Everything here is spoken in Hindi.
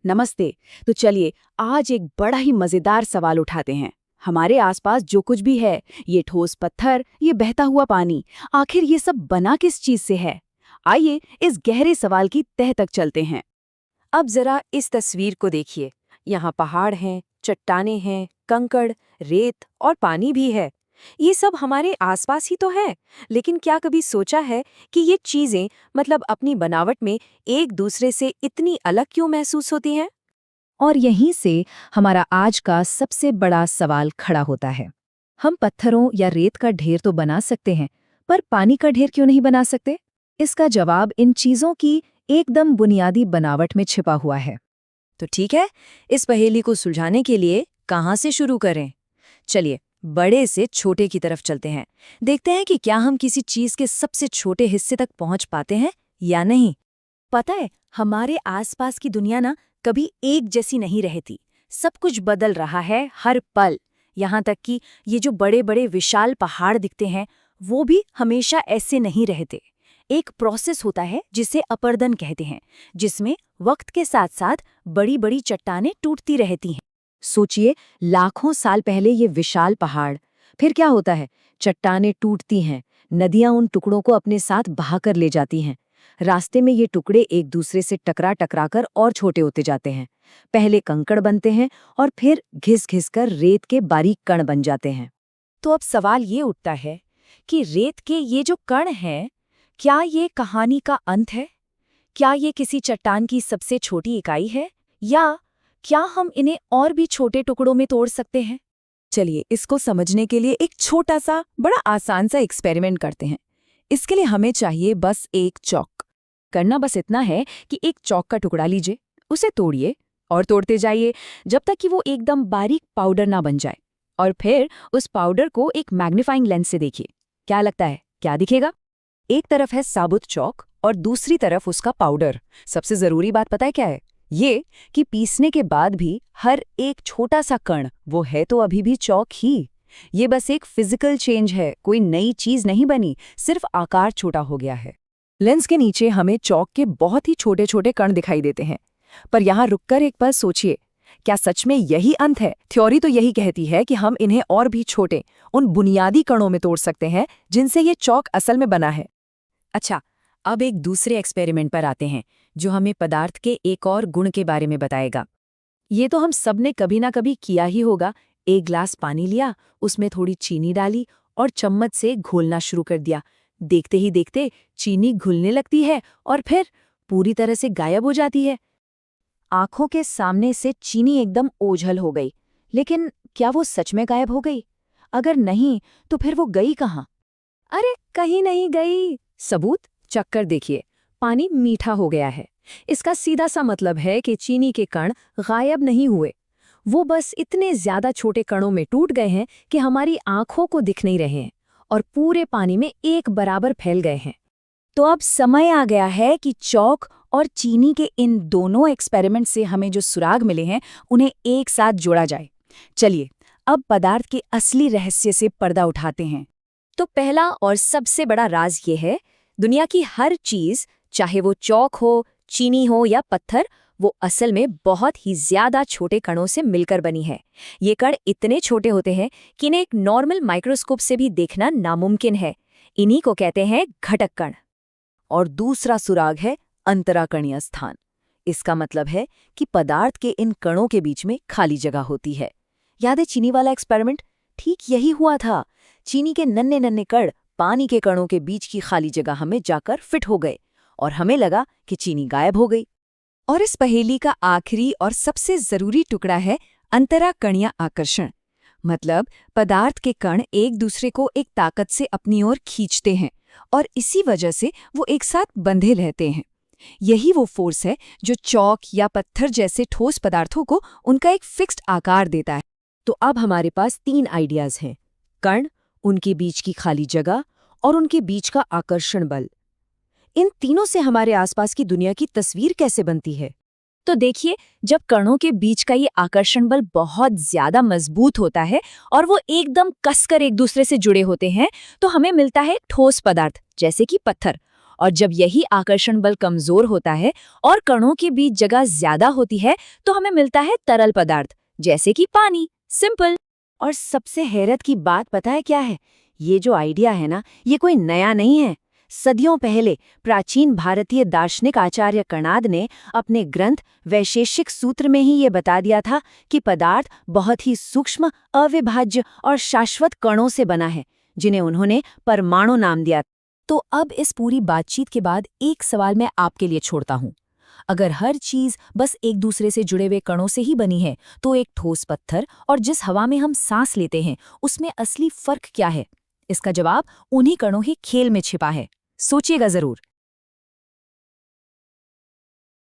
नमस्ते। तो चलिए आज एक बड़ा ही मजेदार सवाल उठाते हैं। हमारे आसपास जो कुछ भी है, ये ठोस पत्थर, ये बहता हुआ पानी, आखिर ये सब बना किस चीज से है? आइए इस गहरे सवाल की तह तक चलते हैं। अब जरा इस तस्वीर को देखिए। यहाँ पहाड़ हैं, चट्टानें हैं, कंकड़, रेत और पानी भी है। ये सब हमारे आसपास ही तो है। लेकिन क्या कभी सोचा है कि ये चीजें मतलब अपनी बनावट में एक दूसरे से इतनी अलग क्यों महसूस होती हैं? और यहीं से हमारा आज का सबसे बड़ा सवाल खड़ा होता है। हम पत्थरों या रेत का ढेर तो बना सकते हैं, पर पानी का ढेर क्यों नहीं बना सकते? इसका जवाब इन चीजों की एकदम बुनियादी बनावट में छिपा हुआ है। तो ठीक है, इस पहेली को सुलझाने के लिए कहाँ से शुरू करें? चलिए बड़े से छोटे की तरफ चलते हैं। देखते हैं कि क्या हम किसी चीज के सबसे छोटे हिस्से तक पहुंच पाते हैं या नहीं। पता है, हमारे आसपास की दुनिया ना कभी एक जैसी नहीं रहती। सब कुछ बदल रहा है हर पल। यहाँ तक कि ये जो बड़े बड़े विशाल पहाड़ दिखते हैं, वो भी हमेशा ऐसे नहीं रहते। एक प्रोसेस होता है जिसे अपरदन कहते हैं, जिसमें वक्त के साथ साथ बड़ी बड़ी चट्टानें टूटती रहती हैं। सोचिए, लाखों साल पहले ये विशाल पहाड़, फिर क्या होता है? चट्टानें टूटती हैं, नदियां उन टुकड़ों को अपने साथ बहाकर ले जाती हैं। रास्ते में ये टुकड़े एक दूसरे से टकरा टकरा कर और छोटे होते जाते हैं। पहले कंकड़ बनते हैं और फिर घिस घिस कर रेत के बारीक कण बन जाते हैं। तो अब सवाल ये उठता है कि रेत के ये जो कण हैं, क्या ये कहानी का अंत है? क्या ये किसी चट्टान की सबसे छोटी इकाई है? या क्या हम इन्हें और भी छोटे टुकड़ों में तोड़ सकते हैं? चलिए इसको समझने के लिए एक छोटा सा बड़ा आसान सा एक्सपेरिमेंट करते हैं। इसके लिए हमें चाहिए बस एक चॉक। करना बस इतना है कि एक चॉक का टुकड़ा लीजिए, उसे तोड़िए और तोड़ते जाइए जब तक कि वो एकदम बारीक पाउडर ना बन जाए। और फिर उस पाउडर को एक मैग्नीफाइंग लेंस से देखिए। क्या लगता है, क्या दिखेगा? एक तरफ है साबुत चॉक और दूसरी तरफ उसका पाउडर। सबसे जरूरी बात पता है क्या है? ये कि पीसने के बाद भी हर एक छोटा सा कण वो है तो अभी भी चॉक ही। ये बस एक फिजिकल चेंज है, कोई नई चीज नहीं बनी, सिर्फ आकार छोटा हो गया है। लेंस के नीचे हमें चॉक के बहुत ही छोटे छोटे कण दिखाई देते हैं। पर यहाँ रुककर एक बार सोचिए, क्या सच में यही अंत है? थ्योरी तो यही कहती है कि हम इन्हें और भी छोटे, उन बुनियादी कणों में तोड़ सकते हैं जिनसे ये चॉक असल में बना है। अच्छा, अब एक दूसरे एक्सपेरिमेंट पर आते हैं जो हमें पदार्थ के एक और गुण के बारे में बताएगा। ये तो हम सब ने कभी ना कभी किया ही होगा। एक ग्लास पानी लिया, उसमें थोड़ी चीनी डाली और चम्मच से घोलना शुरू कर दिया। देखते ही देखते चीनी घुलने लगती है और फिर पूरी तरह से गायब हो जाती है। आंखों के सामने से चीनी एकदम ओझल हो गई। लेकिन क्या वो सच में गायब हो गई? अगर नहीं, तो फिर वो गई कहाँ? अरे कहीं नहीं गई। सबूत चक्कर देखिए, पानी मीठा हो गया है। इसका सीधा सा मतलब है कि चीनी के कण गायब नहीं हुए, वो बस इतने ज्यादा छोटे कणों में टूट गए हैं कि हमारी आंखों को दिख नहीं रहे हैं और पूरे पानी में एक बराबर फैल गए हैं। तो अब समय आ गया है कि चॉक और चीनी के इन दोनों एक्सपेरिमेंट से हमें जो सुराग मिले हैं, उन्हें एक साथ जोड़ा जाए। चलिए अब पदार्थ के असली रहस्य से पर्दा उठाते हैं। तो पहला और सबसे बड़ा राज ये है, दुनिया की हर चीज, चाहे वो चॉक हो, चीनी हो या पत्थर, वो असल में बहुत ही ज्यादा छोटे कणों से मिलकर बनी है। ये कण इतने छोटे होते हैं कि इन्हें एक नॉर्मल माइक्रोस्कोप से भी देखना नामुमकिन है। इन्हीं को कहते हैं घटक कण। और दूसरा सुराग है अंतराकणीय स्थान। इसका मतलब है कि पदार्थ के इन कणों के बीच में खाली जगह होती है। याद है चीनी वाला एक्सपेरिमेंट? ठीक यही हुआ था। चीनी के नन्हे नन्हे कण पानी के कणों के बीच की खाली जगह में जाकर फिट हो गए और हमें लगा कि चीनी गायब हो गई। और इस पहेली का आखिरी और सबसे जरूरी टुकड़ा है अंतराकणीय आकर्षण। मतलब पदार्थ के कण एक दूसरे को एक ताकत से अपनी ओर खींचते हैं और इसी वजह से वो एक साथ बंधे रहते हैं। यही वो फोर्स है जो चॉक या पत्थर जैसे ठोस पदार्थों को उनका एक फिक्स्ड आकार देता है। तो अब हमारे पास 3 आइडियाज हैं: कण, उनके बीच की खाली जगह और उनके बीच का आकर्षण बल। इन तीनों से हमारे आसपास की दुनिया की तस्वीर कैसे बनती है? तो देखिए, जब कणों के बीच का ये आकर्षण बल बहुत ज्यादा मजबूत होता है और वो एकदम कसकर एक दूसरे से जुड़े होते हैं, तो हमें मिलता है ठोस पदार्थ जैसे कि पत्थर। और जब यही आकर्षण बल कमजोर होता है और कणों के बीच जगह ज्यादा होती है तो हमें मिलता है तरल पदार्थ, जैसे कि पानी। सिंपल। और सबसे हैरत की बात पता है क्या है? ये जो आइडिया है ना, ये कोई नया नहीं है। सदियों पहले प्राचीन भारतीय दार्शनिक आचार्य कणाद ने अपने ग्रंथ वैशेषिक सूत्र में ही ये बता दिया था कि पदार्थ बहुत ही सूक्ष्म, अविभाज्य और शाश्वत कणों से बना है, जिन्हें उन्होंने परमाणु नाम दिया। तो अब इस पूरी बातचीत के बाद एक सवाल मैं आपके लिए छोड़ता हूँ। अगर हर चीज बस एक दूसरे से जुड़े हुए कणों से ही बनी है, तो एक ठोस पत्थर और जिस हवा में हम सांस लेते हैं, उसमें असली फर्क क्या है? इसका जवाब उन्हीं कणों के खेल में छिपा है। सोचिएगा जरूर।